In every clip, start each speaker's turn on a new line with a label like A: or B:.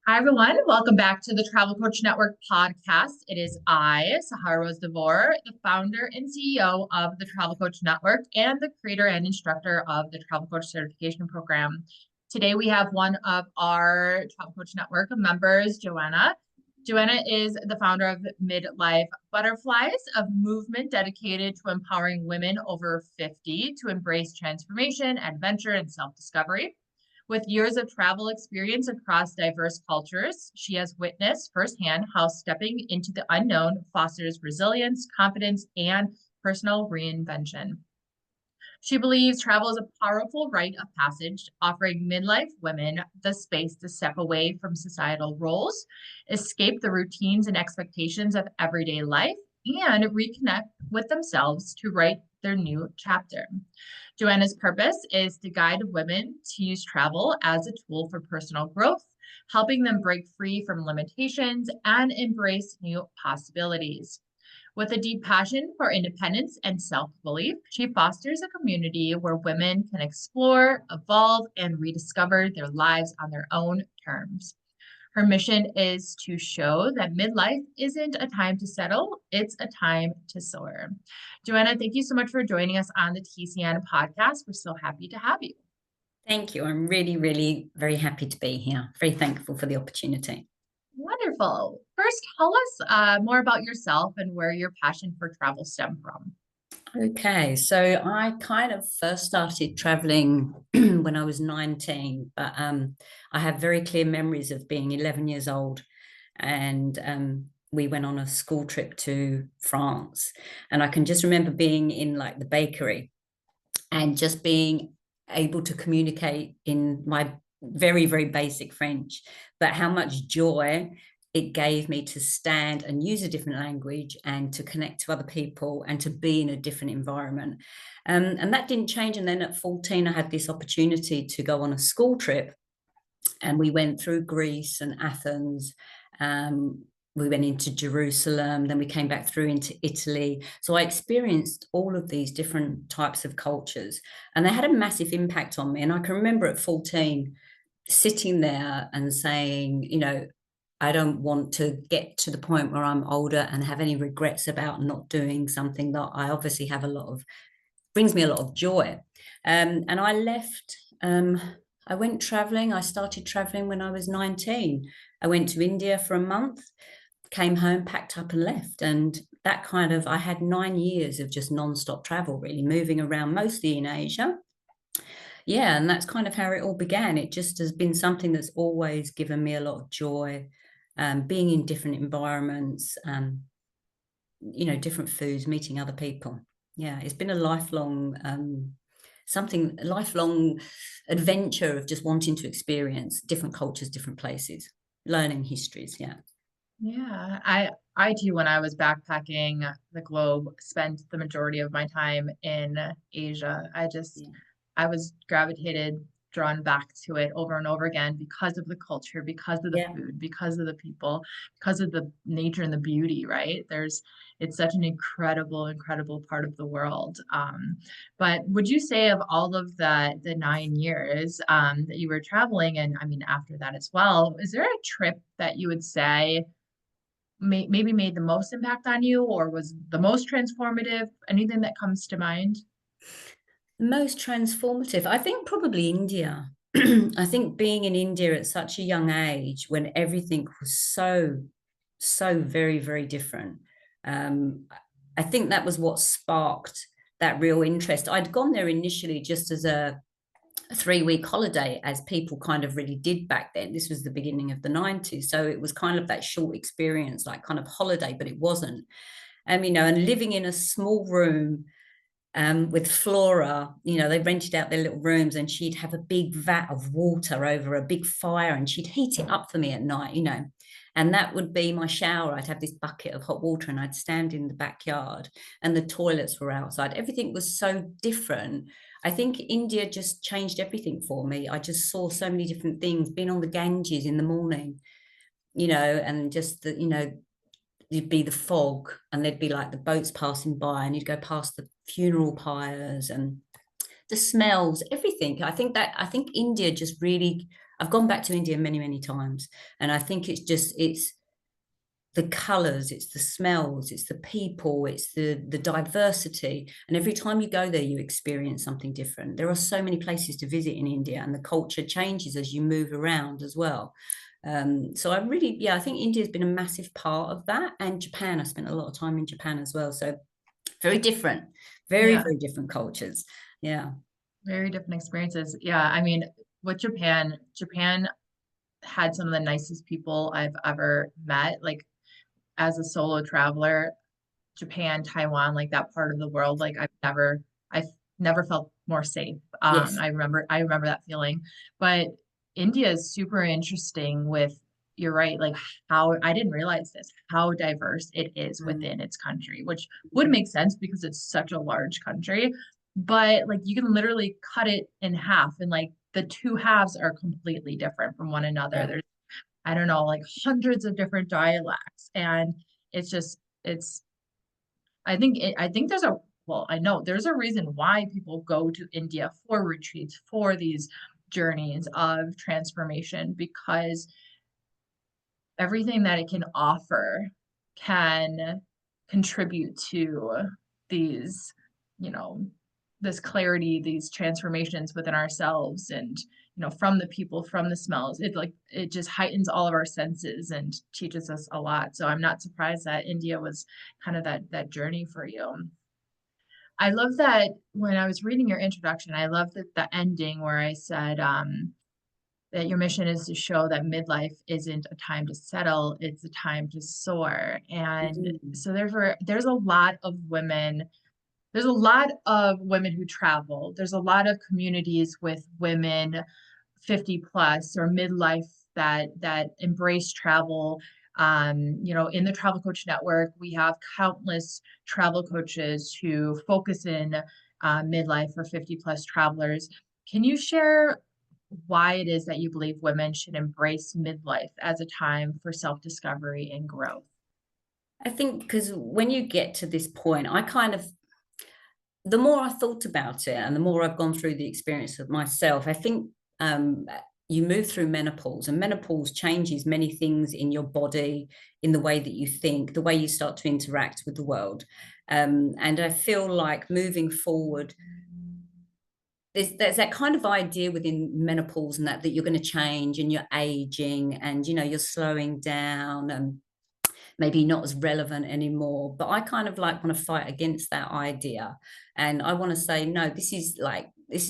A: Hi, everyone. Welcome back to the Travel Coach Network podcast. It is I, Sahara Rose Devore, the founder and CEO of the Travel Coach Network and the creator and instructor of the Travel Coach Certification Program. Today, we have one of our Travel Coach Network members, Joanna. Joanna is the founder of Midlife Butterflies, a movement dedicated to empowering women over 50 to embrace transformation, adventure, and self-discovery. With years of travel experience across diverse cultures, she has witnessed firsthand how stepping into the unknown fosters resilience, confidence, and personal reinvention. She believes travel is a powerful rite of passage, offering midlife women the space to step away from societal roles, escape the routines and expectations of everyday life, and reconnect with themselves to write their new chapter. Joanna's purpose is to guide women to use travel as a tool for personal growth, helping them break free from limitations and embrace new possibilities. With a deep passion for independence and self belief, she fosters a community where women can explore, evolve, and rediscover their lives on their own terms. Her mission is to show that midlife isn't a time to settle, it's a time to soar. Joanna, thank you so much for joining us on the TCN podcast. We're so happy to have you.
B: Thank you. I'm really, really very happy to be here. Very thankful for the opportunity.
A: Wonderful. First, tell us more about yourself and where your passion for travel stemmed from.
B: Okay, so I kind of first started traveling when I was 19, but I have very clear memories of being 11 years old, and we went on a school trip to France, and I can just remember being in like the bakery and just being able to communicate in my very, very basic French, but how much joy it gave me to stand and use a different language and to connect to other people and to be in a different environment. And that didn't change. And then at 14, I had this opportunity to go on a school trip, and we went through Greece and Athens. We went into Jerusalem, then we came back through into Italy. So I experienced all of these different types of cultures, and they had a massive impact on me. And I can remember at 14 sitting there and saying, I don't want to get to the point where I'm older and have any regrets about not doing something that I obviously have brings me a lot of joy. And I left, I went traveling. I started traveling when I was 19. I went to India for a month, came home, packed up and left. And that I had 9 years of just nonstop travel, really moving around, mostly in Asia. Yeah, and that's kind of how it all began. It just has been something that's always given me a lot of joy. Being in different environments, different foods, meeting other people. Yeah, it's been a lifelong lifelong adventure of just wanting to experience different cultures, different places, learning histories. Yeah.
A: Yeah, I too, when I was backpacking the globe, spent the majority of my time in Asia. I was gravitated, drawn back to it over and over again because of the culture, because of the
B: Yeah.
A: food, because of the people, because of the nature and the beauty, right? It's such an incredible part of the world. But would you say of all of the 9 years that you were traveling, and I mean after that as well, is there a trip that you would say maybe made the most impact on you or was the most transformative? Anything that comes to mind?
B: Most transformative, I think probably India. I think being in India at such a young age when everything was so very, very different. Um, I think that was what sparked that real interest. I'd gone there initially just as a 3-week holiday, as people kind of really did back then. This was the beginning of the 90s. So it was kind of that short experience, like kind of holiday, but it wasn't. And living in a small room with Flora, they rented out their little rooms, and she'd have a big vat of water over a big fire and she'd heat it up for me at night, and that would be my shower. I'd have this bucket of hot water and I'd stand in the backyard, and the toilets were outside. Everything was so different. I think India just changed everything for me. I just saw so many different things, being on the Ganges in the morning, and just you'd be the fog, and there'd be like the boats passing by, and you'd go past the funeral pyres and the smells, everything. I think India just really I've gone back to India many, many times, and I think it's the colors, it's the smells, it's the people, it's the diversity. And every time you go there, you experience something different. There are so many places to visit in India, and the culture changes as you move around as well. So I really, yeah, I think India has been a massive part of that. And Japan, I spent a lot of time in Japan as well. So very different, very,
A: Yeah,
B: very different cultures. Yeah.
A: very different experiences. Yeah, I mean, with Japan had some of the nicest people I've ever met. Like as a solo traveler, Japan, Taiwan, like that part of the world, like I've never felt more safe.
B: Yes.
A: I remember that feeling. But India is super interesting with, you're right, like how I didn't realize this, how diverse it is
B: Mm.
A: within its country, which would make sense because it's such a large country. But like you can literally cut it in half and like the two halves are completely different from one another.
B: Yeah.
A: There's, I don't know, like hundreds of different dialects. And it's just, it's I think there's a, well, I know there's a reason why people go to India for retreats, for these journeys of transformation, because everything that it can offer can contribute to these, you know, this clarity, these transformations within ourselves and, you know, from the people, from the smells. It like it just heightens all of our senses and teaches us a lot. So I'm not surprised that India was kind of that journey for you. I love that when I was reading your introduction, I love that the ending where I said, that your mission is to show that midlife isn't a time to settle, it's a time to soar. And
B: Mm.
A: so therefore there's a lot of women who travel. There's a lot of communities with women 50 plus or midlife that embrace travel. You know, in the Travel Coach Network, we have countless travel coaches who focus in midlife for 50 plus travelers. Can you share why it is that you believe women should embrace midlife as a time for self-discovery and growth?
B: I think because when you get to this point, I kind of, the more I thought about it and the more I've gone through the experience of myself, I think um, you move through menopause, and menopause changes many things in your body, in the way that you think, the way you start to interact with the world. And I feel like moving forward, there's that kind of idea within menopause and that you're going to change and you're aging and you're slowing down and maybe not as relevant anymore. But I kind of like want to fight against that idea. And I want to say, no, this is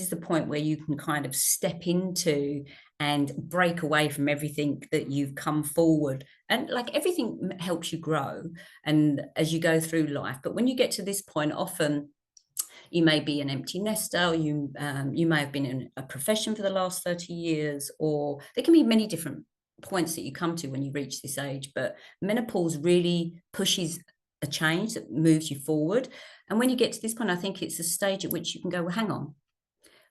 B: the point where you can kind of step into and break away from everything that you've come forward. And like everything helps you grow and as you go through life. But when you get to this point, often you may be an empty nester, you may have been in a profession for the last 30 years, or there can be many different points that you come to when you reach this age. But menopause really pushes a change that moves you forward. And when you get to this point, I think it's a stage at which you can go, well, hang on,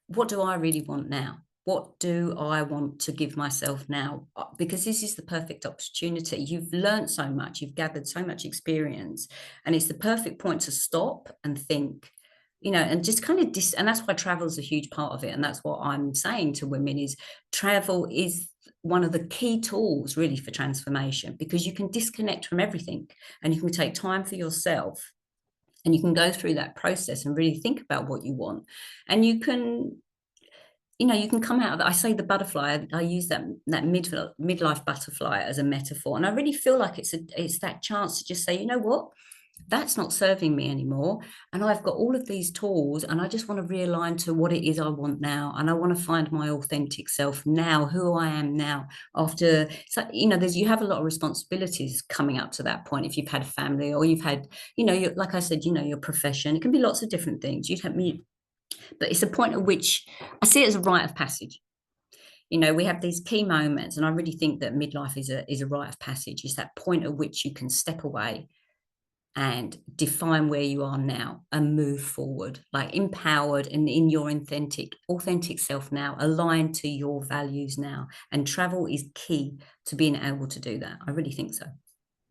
B: what do I really want now? What do I want to give myself now? Because this is the perfect opportunity. You've learned so much, you've gathered so much experience, and it's the perfect point to stop and think, and just kind of and that's why travel is a huge part of it. And that's what I'm saying to women is travel is one of the key tools really for transformation, because you can disconnect from everything and you can take time for yourself and you can go through that process and really think about what you want. And you can come out of it. I say the butterfly, I use that midlife butterfly as a metaphor. And I really feel like it's that chance to just say, you know what? That's not serving me anymore. And I've got all of these tools and I just want to realign to what it is I want now. And I want to find my authentic self now, who I am now. After, so, you have a lot of responsibilities coming up to that point. If you've had a family or you've had, like I said, your profession, it can be lots of different things. You'd have me, but it's a point at which I see it as a rite of passage. We have these key moments, and I really think that midlife is a rite of passage. It's that point at which you can step away and define where you are now and move forward, like empowered and in your authentic self now, aligned to your values now. And travel is key to being able to do that. I really think so.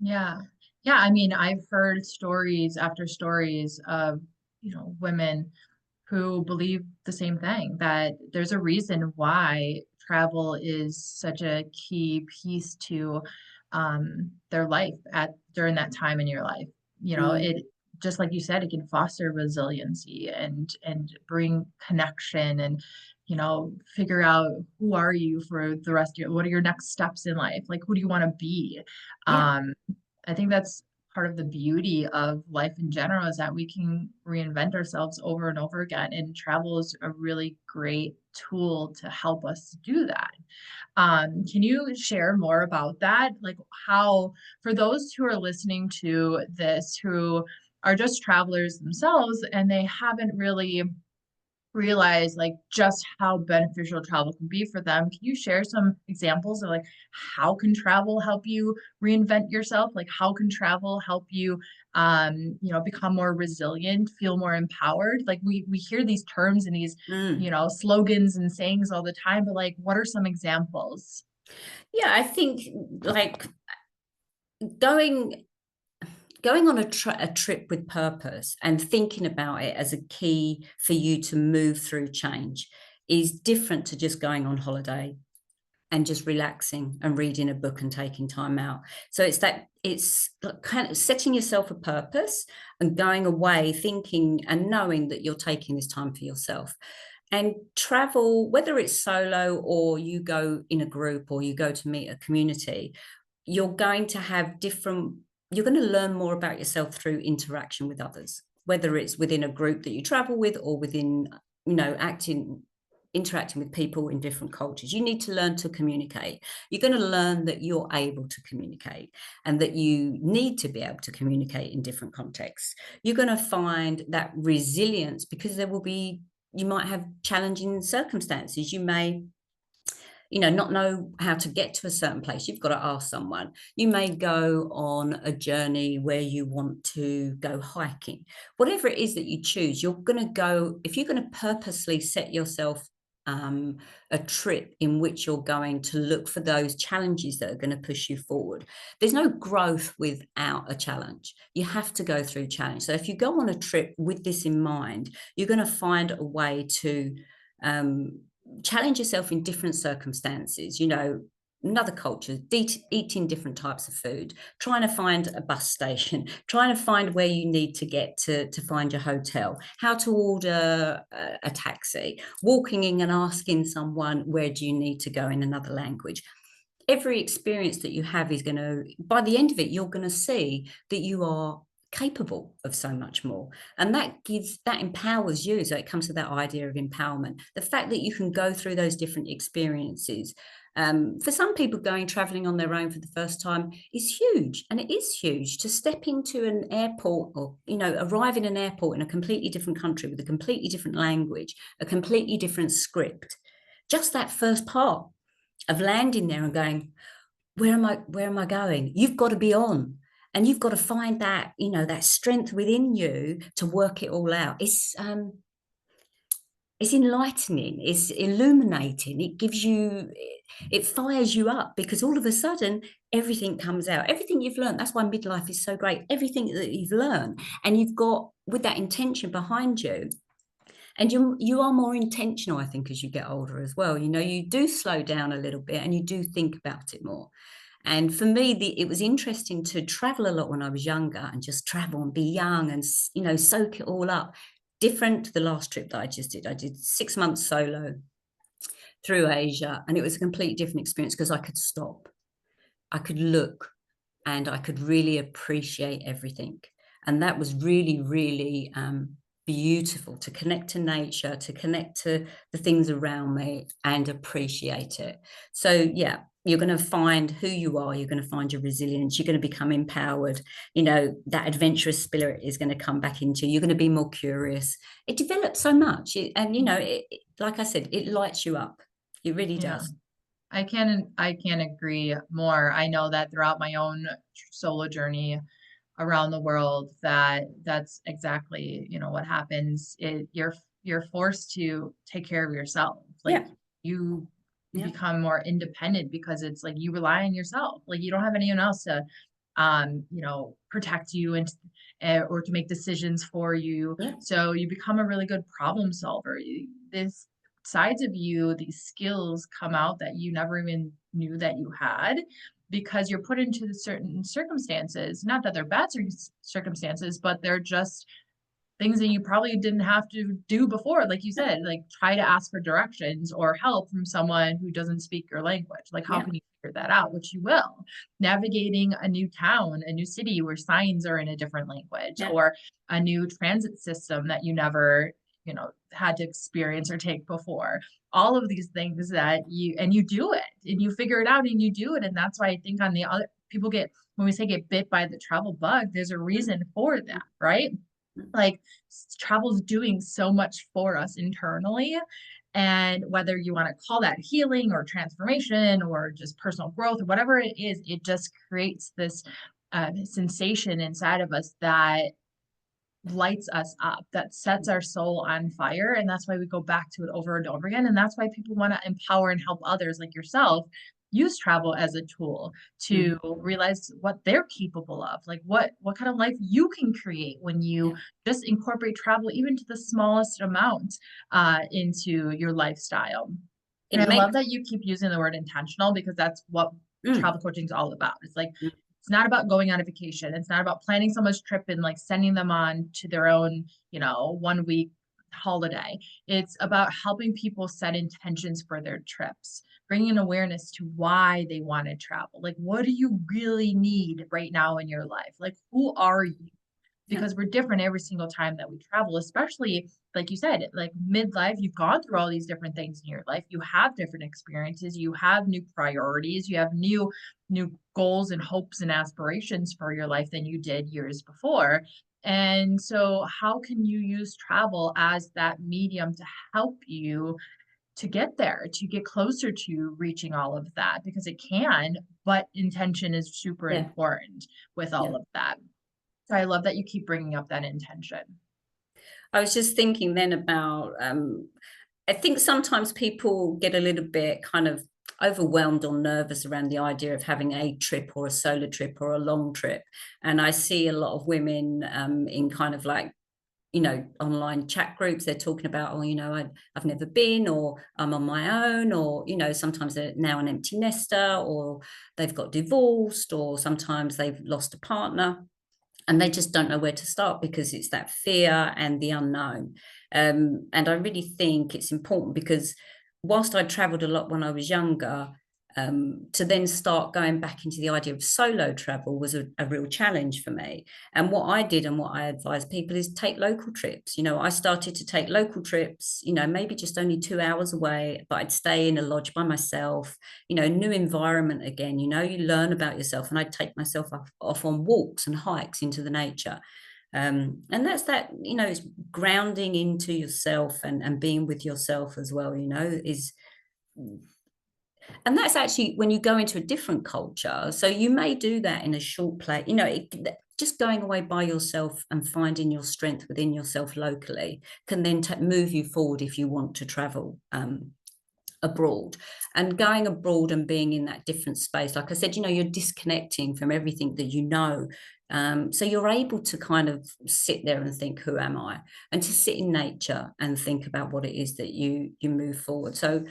A: Yeah. Yeah, I mean, I've heard stories after stories of, you know, women who believe the same thing, that there's a reason why travel is such a key piece to their life at during that time in your life. You know,
B: Mm.
A: it just like you said, it can foster resiliency and bring connection and figure out who are you for the rest of your, what are your next steps in life? Like, who do you want to be?
B: Yeah.
A: Um, I think that's part of the beauty of life in general is that we can reinvent ourselves over and over again. And travel is a really great tool to help us do that. Can you share more about that? Like how, for those who are listening to this, who are just travelers themselves and they haven't really realize like just how beneficial travel can be for them. Can you share some examples of like how can travel help you reinvent yourself? Like how can travel help you become more resilient, feel more empowered? Like we hear these terms and these,
B: Mm.
A: slogans and sayings all the time, but like what are some examples?
B: Yeah, I think like going going on a trip with purpose and thinking about it as a key for you to move through change is different to just going on holiday and just relaxing and reading a book and taking time out. So it's kind of setting yourself a purpose and going away thinking and knowing that you're taking this time for yourself. And travel, whether it's solo or you go in a group or you go to meet a community, you're going to have different, you're going to learn more about yourself through interaction with others, whether it's within a group that you travel with or within, interacting with people in different cultures. You need to learn to communicate. You're going to learn that you're able to communicate and that you need to be able to communicate in different contexts. You're going to find that resilience because you might have challenging circumstances. You may not know how to get to a certain place. You've got to ask someone. You may go on a journey where you want to go hiking. Whatever it is that you choose, you're going to go, if you're going to purposely set yourself a trip in which you're going to look for those challenges that are going to push you forward. There's no growth without a challenge. You have to go through challenge. So if you go on a trip with this in mind, you're going to find a way to challenge yourself in different circumstances, another culture, eating different types of food, trying to find a bus station, trying to find where you need to get to find your hotel, how to order a taxi, walking in and asking someone, where do you need to go in another language? Every experience that you have is going to, by the end of it, you're going to see that you are capable of so much more, and that empowers you. So it comes to that idea of empowerment, the fact that you can go through those different experiences. For some people, traveling on their own for the first time is huge, and it is huge to step into an airport or arrive in an airport in a completely different country with a completely different language, a completely different script. Just that first part of landing there and going, where am I going? You've got to be on, and you've got to find that that strength within you to work it all out. It's enlightening, it's illuminating, it fires you up, because all of a sudden everything comes out, everything you've learned. That's why midlife is so great. Everything that you've learned, and you've got with that intention behind you. And you are more intentional, I think, as you get older as well. You do slow down a little bit and you do think about it more. And for me, it was interesting to travel a lot when I was younger, and just travel and be young and soak it all up. Different to the last trip that I just did. I did 6 months solo through Asia, and it was a completely different experience because I could stop, I could look, and I could really appreciate everything. And that was really, really beautiful, to connect to nature, to connect to the things around me and appreciate it. So, yeah, you're going to find who you are. You're going to find your resilience. You're going to become empowered. That adventurous spirit is going to come back into you. You're going to be more curious. It develops so much. Like I said, it lights you up. It really
A: Yeah.
B: does.
A: I can agree more. I know that throughout my own solo journey around the world, that's exactly, what happens. You're forced to take care of yourself. Like
B: Yeah.
A: you
B: Yeah.
A: become more independent because it's like you rely on yourself. Like you don't have anyone else to protect you and or to make decisions for you.
B: Yeah.
A: So you become a really good problem solver. This sides of you, these skills come out that you never even knew that you had because you're put into the certain circumstances. Not that they're bad circumstances, but they're just things that you probably didn't have to do before. Like you said, like try to ask for directions or help from someone who doesn't speak your language. Like, how
B: Yeah.
A: can you figure that out? Which you will. Navigating a new town, a new city where signs are in a different language,
B: Yeah.
A: or a new transit system that you never, had to experience or take before. All of these things that you do it and you figure it out and you do it. And that's why I think on the other people when we say get bit by the travel bug, there's a reason for that, right? Like travel's doing so much for us internally. And whether you want to call that healing or transformation or just personal growth or whatever it is, it just creates this sensation inside of us that lights us up, that sets our soul on fire. And that's why we go back to it over and over again. And that's why people want to empower and help others like yourself use travel as a tool to realize what they're capable of, like what kind of life you can create when you
B: Yeah.
A: just incorporate travel even to the smallest amount into your lifestyle. And
B: It
A: I love
B: makes
A: that you keep using the word intentional because that's what
B: mm,
A: travel coaching is all about. It's like
B: mm,
A: it's not about going on a vacation. It's not about planning someone's trip and like sending them on to their own, 1 week holiday. It's about helping people set intentions for their trips, bringing awareness to why they want to travel. Like, what do you really need right now in your life? Like, who are you?
B: yeah.
A: Because we're different every single time that we travel, especially like you said, like midlife, you've gone through all these different things in your life. You have different experiences, you have new priorities, you have new goals and hopes and aspirations for your life than you did years before. And so how can you use travel as that medium to help you to get there, to get closer to reaching all of that? Because it can, but intention is super
B: Yeah.
A: important with all
B: Yeah.
A: of that. So I love that you keep bringing up that intention.
B: I was just thinking then about, I think sometimes people get a little bit kind of overwhelmed or nervous around the idea of having a trip or a solo trip or a long trip. And I see a lot of women in kind of like, online chat groups, they're talking about, oh, I've never been, or I'm on my own, or, sometimes they're now an empty nester, or they've got divorced, or sometimes they've lost a partner and they just don't know where to start because it's that fear and the unknown. And I really think it's important because whilst I traveled a lot when I was younger, to then start going back into the idea of solo travel was a real challenge for me. And what I did and what I advise people is take local trips. I started to take local trips, maybe just only 2 hours away, but I'd stay in a lodge by myself, new environment again, you learn about yourself. And I'd take myself off on walks and hikes into the nature. And that's that, it's grounding into yourself and being with yourself as well, is and that's actually when you go into a different culture. So you may do that in a short play, just going away by yourself and finding your strength within yourself locally can then move you forward if you want to travel abroad. And going abroad and being in that different space, like I said, you're disconnecting from everything that so you're able to kind of sit there and think, who am I? And to sit in nature and think about what it is that you move forward. So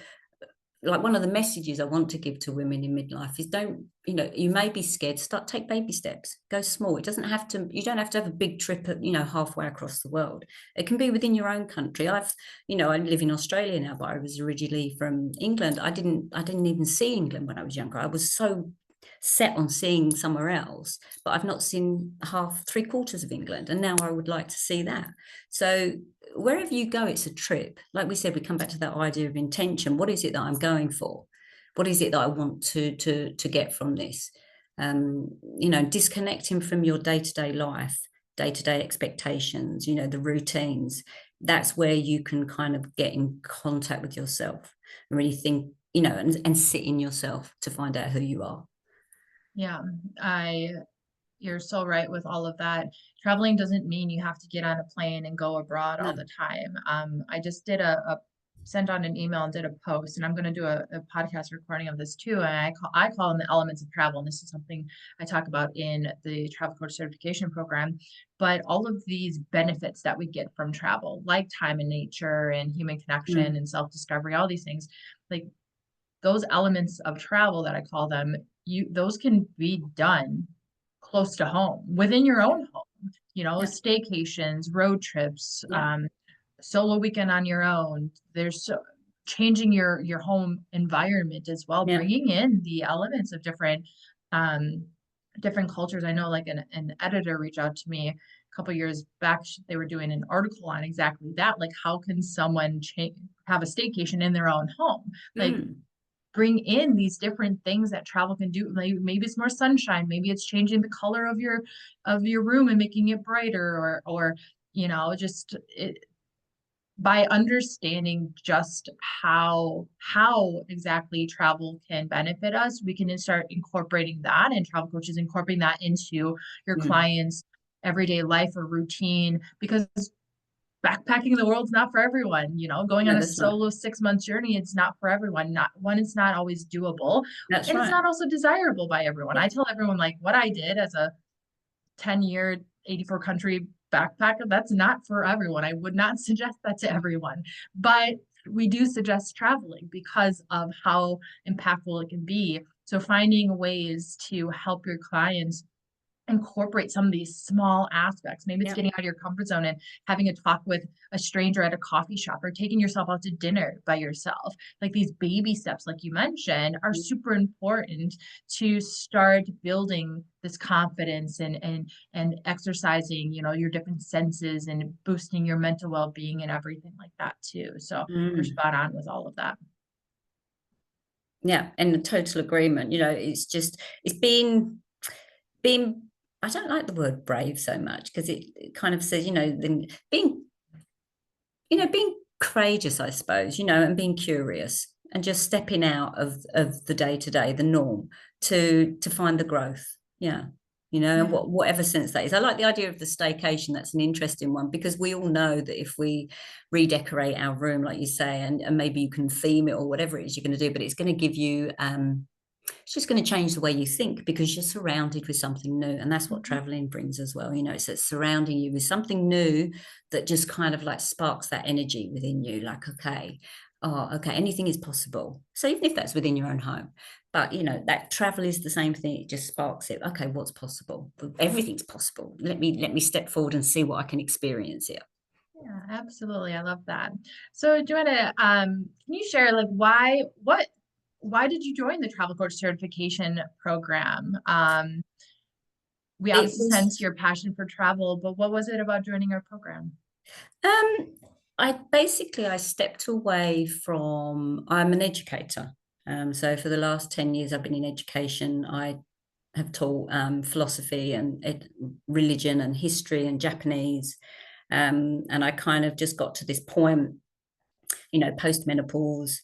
B: like one of the messages I want to give to women in midlife is don't, you may be scared, take baby steps, go small. You don't have to have a big trip at, halfway across the world. It can be within your own country. I live in Australia now, but I was originally from England. I didn't even see England when I was younger. I was so set on seeing somewhere else, but I've not seen three quarters of England. And now I would like to see that. So wherever you go, it's a trip. Like we said, we come back to that idea of intention. What is it that I'm going for? What is it that I want to get from this? Disconnecting from your day-to-day life, day-to-day expectations, the routines. That's where you can kind of get in contact with yourself and really think, and sit in yourself to find out who you are.
A: Yeah, you're so right with all of that. Traveling doesn't mean you have to get on a plane and go abroad all
B: No.
A: the time. I just did a sent on an email and did a post, and I'm going to do a podcast recording of this too. And I call them the elements of travel. And this is something I talk about in the travel coach certification program. But all of these benefits that we get from travel, like time in nature and human connection and self-discovery, all these things, like those elements of travel that I call them, those can be done close to home, within your own home, staycations, road trips,
B: Yeah.
A: solo weekend on your own. There's changing your home environment as well,
B: Yeah.
A: bringing in the elements of um, different cultures. I know like an editor reached out to me a couple years back. They were doing an article on exactly that. Like, how can someone have a staycation in their own home? Like, bring in these different things that travel can do. Maybe it's more sunshine, maybe it's changing the color of your room and making it brighter, or just by understanding just how exactly travel can benefit us, we can start incorporating that, and travel coaches incorporating that into your clients' everyday life or routine, because backpacking the world's not for everyone. Going on
B: No,
A: a
B: that's not.
A: solo 6 month journey, it's not for everyone. Not one, it's not always doable,
B: That's
A: and it's
B: right.
A: not also desirable by everyone. I tell everyone, like, what I did as a 10-year 84 country backpacker, that's not for everyone. I would not suggest that to everyone, but we do suggest traveling because of how impactful it can be. So finding ways to help your clients incorporate some of these small aspects. Maybe it's
B: Yeah.
A: getting out of your comfort zone and having a talk with a stranger at a coffee shop, or taking yourself out to dinner by yourself. Like, these baby steps, like you mentioned, are super important to start building this confidence, and exercising, your different senses, and boosting your mental well-being and everything like that too. So you're spot on with all of that.
B: Yeah, and the total agreement. It's been I don't like the word brave so much, because it kind of says, then being courageous, I suppose, and being curious, and just stepping out of the day to day, the norm, to find the growth. Yeah. And
A: Yeah.
B: whatever sense that is. I like the idea of the staycation. That's an interesting one, because we all know that if we redecorate our room, like you say, and maybe you can theme it or whatever it is you're going to do, but it's going to give you it's just going to change the way you think, because you're surrounded with something new. And that's what traveling brings as well. It's surrounding you with something new that just kind of like sparks that energy within you. Like, okay, anything is possible. So even if that's within your own home, but that travel is the same thing. It just sparks it. Okay, what's possible? Everything's possible. Let me step forward and see what I can experience here.
A: Yeah, absolutely. I love that. So, Joanna, can you share, like, why did you join the travel coach certification program? We
B: It
A: obviously
B: was
A: sense your passion for travel, but what was it about joining our program?
B: Um, I stepped away from. I'm an educator. So for the last 10 years, I've been in education. I have taught philosophy and religion and history and Japanese. And I kind of just got to this point, post menopause.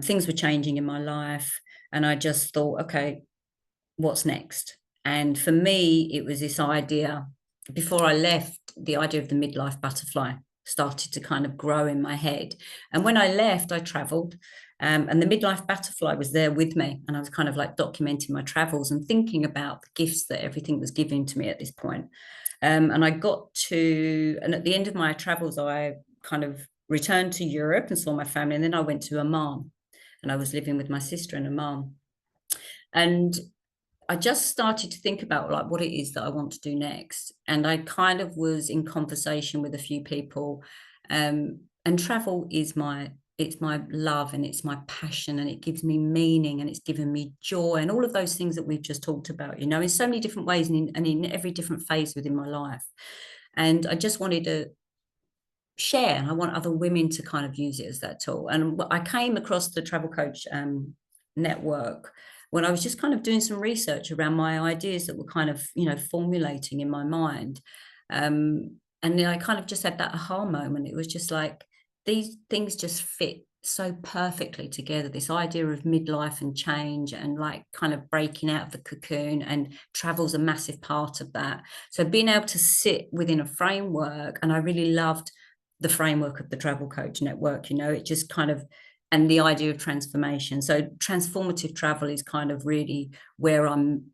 B: Things were changing in my life, and I just thought, okay, what's next? And for me, it was this idea. Before I left, the idea of the midlife butterfly started to kind of grow in my head. And when I left, I traveled, and the midlife butterfly was there with me. And I was kind of like documenting my travels and thinking about the gifts that everything was giving to me at this point. And at the end of my travels, I kind of returned to Europe and saw my family. And then I went to Oman, and I was living with my sister in Oman. And I just started to think about like what it is that I want to do next. And I kind of was in conversation with a few people. And travel is it's my love, and it's my passion, and it gives me meaning, and it's given me joy, and all of those things that we've just talked about, in so many different ways, and in every different phase within my life. And I just wanted to share, and I want other women to kind of use it as that tool. And I came across the travel coach network when I was just kind of doing some research around my ideas that were kind of formulating in my mind. And then I kind of just had that aha moment. It was just like, these things just fit so perfectly together, this idea of midlife and change, and like kind of breaking out of the cocoon, and travel's a massive part of that. So being able to sit within a framework, and I really loved the framework of the Travel Coach Network. It just kind of, and the idea of transformation. So transformative travel is kind of really where I'm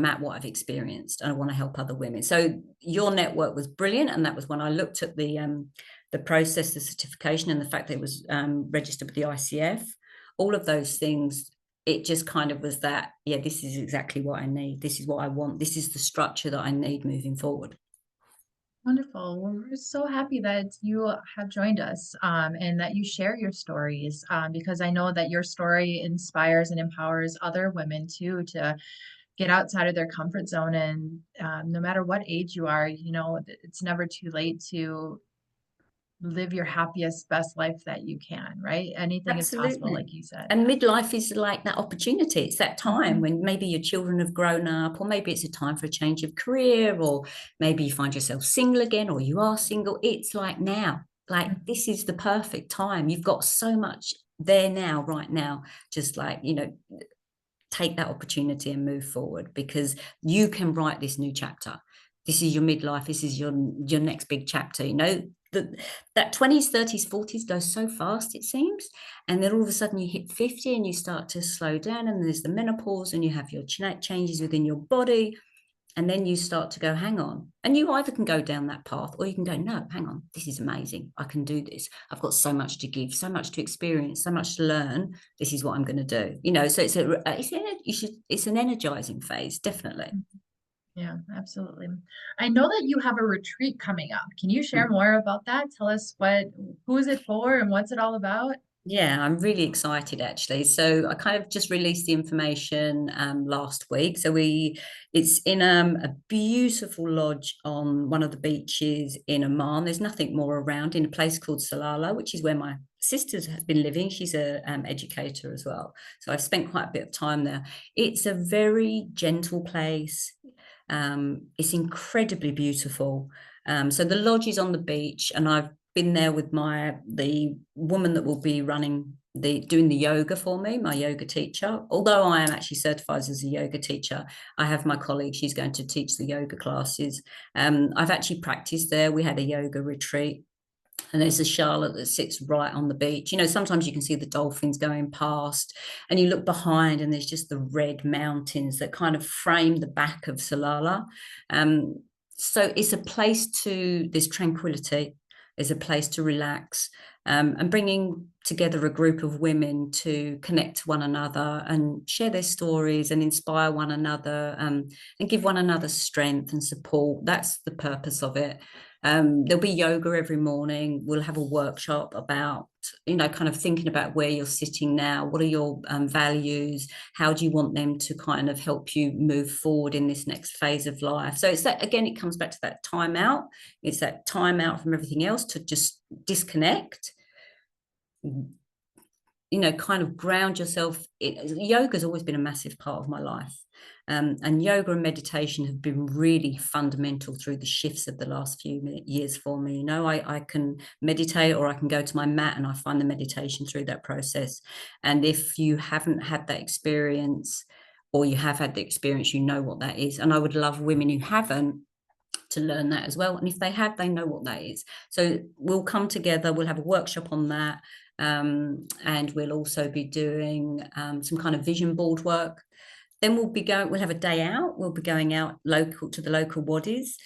B: at, what I've experienced, and I want to help other women. So your network was brilliant, and that was when I looked at the process, the certification, and the fact that it was registered with the ICF. All of those things, it just kind of was that, yeah, this is exactly what I need. This is what I want. This is the structure that I need moving forward.
A: Wonderful. Well, we're so happy that you have joined us, and that you share your stories, because I know that your story inspires and empowers other women too to get outside of their comfort zone. And no matter what age you are, it's never too late to live your happiest, best life that you can, right? Anything is possible,
B: Absolutely.
A: like you said.
B: And midlife is like that opportunity. It's that time
A: Mhm.
B: when maybe your children have grown up, or maybe it's a time for a change of career, or maybe you find yourself single again, or you are single. It's like now, like
A: Mhm.
B: this is the perfect time. You've got so much there now, right now. Just like, take that opportunity and move forward, because you can write this new chapter. This is your midlife. This is your next big chapter. That 20s, 30s, 40s goes so fast, it seems. And then all of a sudden you hit 50 and you start to slow down, and there's the menopause, and you have your changes within your body. And then you start to go, hang on. And you either can go down that path, or you can go, no, hang on, this is amazing. I can do this. I've got so much to give, so much to experience, so much to learn. This is what I'm going to do. So it's an energizing phase, definitely.
A: Yeah, absolutely. I know that you have a retreat coming up. Can you share more about that? Tell us who is it for and what's it all about?
B: Yeah, I'm really excited actually. So I kind of just released the information last week. It's in a beautiful lodge on one of the beaches in Oman. There's nothing more around, in a place called Salalah, which is where my sisters have been living. She's a educator as well. So I've spent quite a bit of time there. It's a very gentle place. It's incredibly beautiful. So the lodge is on the beach, and I've been there with the woman that will be doing the yoga for me, my yoga teacher. Although I am actually certified as a yoga teacher, I have my colleague, she's going to teach the yoga classes. I've actually practiced there. We had a yoga retreat, and there's a Charlotte that sits right on the beach. Sometimes you can see the dolphins going past, and you look behind and there's just the red mountains that kind of frame the back of Salalah. So it's a place there's tranquility, there's a place to relax, and bringing together a group of women to connect to one another and share their stories and inspire one another, and give one another strength and support. That's the purpose of it. There'll be yoga every morning. We'll have a workshop about, kind of thinking about where you're sitting now. What are your values? How do you want them to kind of help you move forward in this next phase of life? So it's that, again, it comes back to that time out. It's that time out from everything else to just disconnect, kind of ground yourself. Yoga's always been a massive part of my life. And yoga and meditation have been really fundamental through the shifts of the last few years for me. I can meditate, or I can go to my mat, and I find the meditation through that process. And if you haven't had that experience, or you have had the experience, you know what that is. And I would love women who haven't to learn that as well. And if they have, they know what that is. So we'll come together, we'll have a workshop on that. And we'll also be doing some kind of vision board work. Then we'll have a day out. We'll be going out local to the local wadis,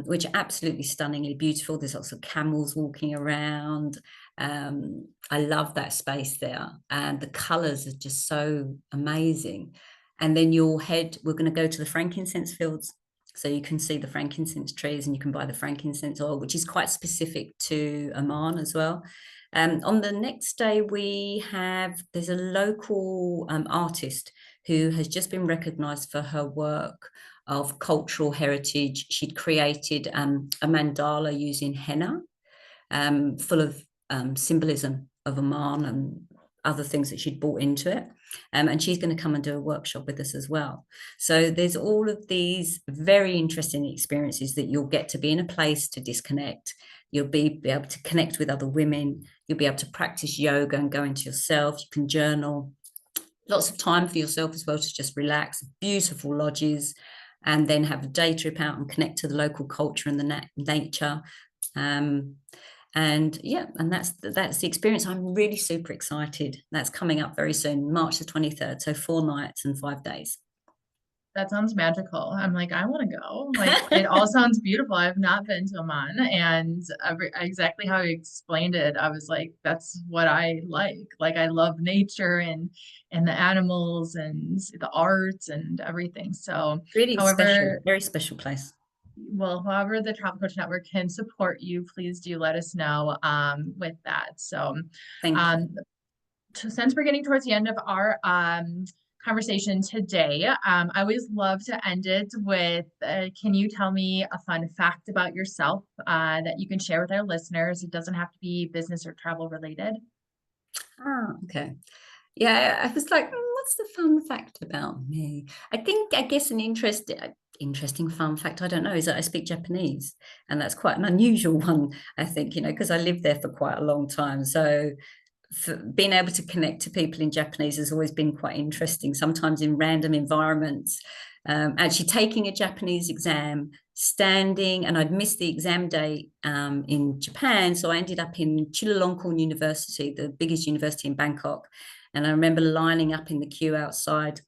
B: which are absolutely stunningly beautiful. There's lots of camels walking around. I love that space there. And the colors are just so amazing. And then we're going to go to the frankincense fields. So you can see the frankincense trees, and you can buy the frankincense oil, which is quite specific to Oman as well. On the next day, there's a local artist who has just been recognised for her work of cultural heritage. She'd created a mandala using henna, full of symbolism of Oman and other things that she'd brought into it. And she's going to come and do a workshop with us as well. So there's all of these very interesting experiences that you'll get to be in a place to disconnect. You'll be able to connect with other women. You'll be able to practice yoga and go into yourself. You can journal. Lots of time for yourself as well to just relax. Beautiful lodges, and then have a day trip out and connect to the local culture and the nature. And yeah, and that's the experience. I'm really super excited. That's coming up very soon, March the 23rd. So 4 nights and 5 days.
A: That sounds magical. I'm like, I want to go. Like, it all sounds beautiful. I've not been to Oman, and exactly how you explained it, I was like, that's what I like. Like, I love nature and the animals and the arts and everything. So,
B: Really special,
A: however,
B: very special place.
A: well, however the Travel Coach Network can support you, please do let us know with that. So,
B: Thank you.
A: um, since we're getting towards the end of our conversation today, I always love to end it with, can you tell me a fun fact about yourself that you can share with our listeners? It doesn't have to be business or travel related.
B: Ah, okay. Yeah, I was like, what's the fun fact about me? I guess an interesting fun fact, I don't know, is that I speak Japanese. And that's quite an unusual one, I think, because I lived there for quite a long time. So being able to connect to people in Japanese has always been quite interesting, sometimes in random environments. Actually taking a Japanese exam, standing, and I'd missed the exam day in Japan. So I ended up in Chulalongkorn University, the biggest university in Bangkok. And I remember lining up in the queue outside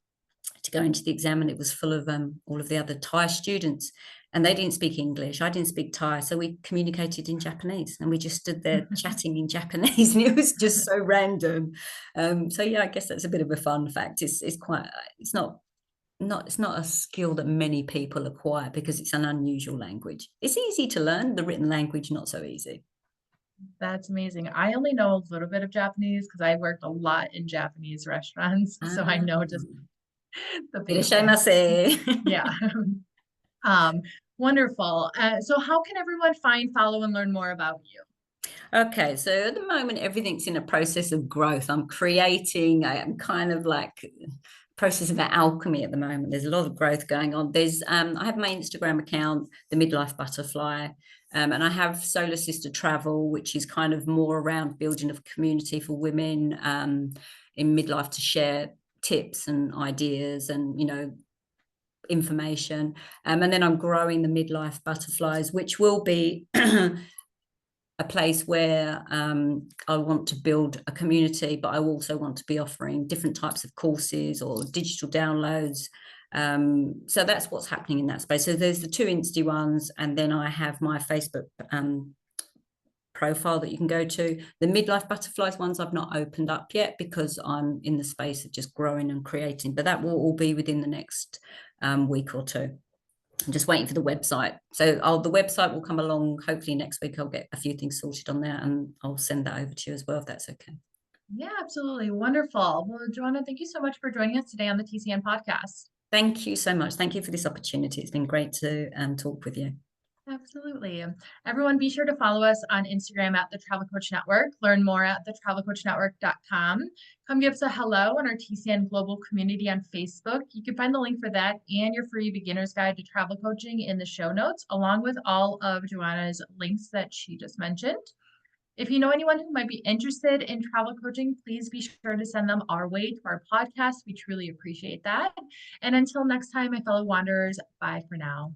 B: to go into the exam, and it was full of all of the other Thai students, and they didn't speak English. I didn't speak Thai, so we communicated in Japanese, and we just stood there chatting in Japanese, and it was just so random. So yeah, I guess that's a bit of a fun fact. It's quite it's not a skill that many people acquire because it's an unusual language. It's easy to learn, the written language not so easy.
A: That's amazing. I only know a little bit of Japanese because I worked a lot in Japanese restaurants, so I
B: Ah,
A: know just the basics.
B: irashaimase.
A: Yeah. Um, Wonderful. So how can everyone find, follow, and learn more about you?
B: Okay, so at the moment, everything's in a process of growth. I'm creating, I am kind of like process of alchemy at the moment. There's a lot of growth going on. I have my Instagram account, the Midlife Butterfly, and I have Solar Sister Travel, which is kind of more around building a community for women in midlife to share tips and ideas and information. And then I'm growing the Midlife Butterflies, which will be a place where I want to build a community, but I also want to be offering different types of courses or digital downloads. So that's what's happening in that space. So there's the two Insta ones, and then I have my Facebook profile that you can go to. The Midlife Butterflies ones I've not opened up yet because I'm in the space of just growing and creating, but that will all be within the next week or two. I'm just waiting for the website. So the website will come along hopefully next week. I'll get a few things sorted on there and I'll send that over to you as well if that's okay.
A: Yeah, absolutely. Wonderful. Well, Joanna, thank you so much for joining us today on the TCN podcast.
B: Thank you so much. Thank you for this opportunity. It's been great to talk with you.
A: Absolutely. Everyone, be sure to follow us on Instagram at the Travel Coach Network. Learn more at thetravelcoachnetwork.com. Come give us a hello on our TCN Global Community on Facebook. You can find the link for that and your free beginner's guide to travel coaching in the show notes, along with all of Joanna's links that she just mentioned. If you know anyone who might be interested in travel coaching, please be sure to send them our way to our podcast. We truly appreciate that. And until next time, my fellow wanderers, bye for now.